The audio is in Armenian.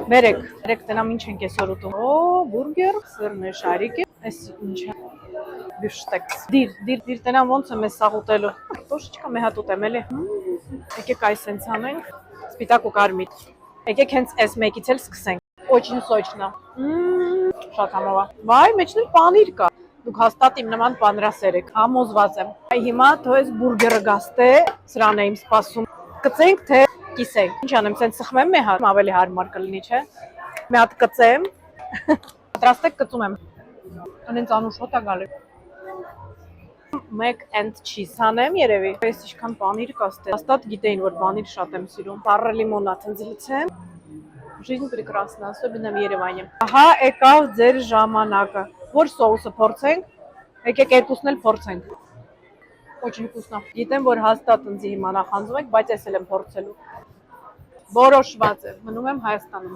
Բերեք տնամ ինչ ենք այսօր ուտում։ Օ, բուրգեր, սրն է, շարիկ է, այս ինչ է։ Բյուշտեքս։ Դիր տնամ ոնց եմ ես սաղ ուտելու։ Տոշечка մի հատ ուտեմ էլի։ Եկեք այս հենց անենք, սպիտակ ու կարմիր։ Եկեք հենց այս մեկից էլ սկսենք։ Очень сочно։ Շատ համով է։ Վայ, մեջն էլ պանիր կա։ Դուք հաստատ իմ նման պանրասեր եք, համոզված եմ։ Հիմա թող այս բուրգերը գաստե, սրան եմ սպասում։ Կծենք թե կիսենք։ Ինչ անեմ, սենց սխմեմ մի հատ, ավելի հարմար կլինի, չէ։ Մի հատ կծեմ։ Պատրաստեք, կծում եմ։ Անենց անուշ հոտ է գալի։ Mac and cheese հանեմ երևի։ Այս ինչքան պանիր կաստե։ Հաստատ գիտեին, որ պանիր շատ եմ սիրում։ Սառը լիմոնադ ընձլցեմ։ Жизнь прекрасна, особенно в Երևանը։ Ահա եկավ ձեր ժամանակը։ Որ սոուսը փորձենք։ Եկեք երկուսն էլ փորձենք։ Очень вкусно։ Գիտեմ, որ հաստատ ինձ հիմա նախանձում եք, բայց ես էլ եմ փորձելու։ Որոշված է, մնում եմ Հայաստանում։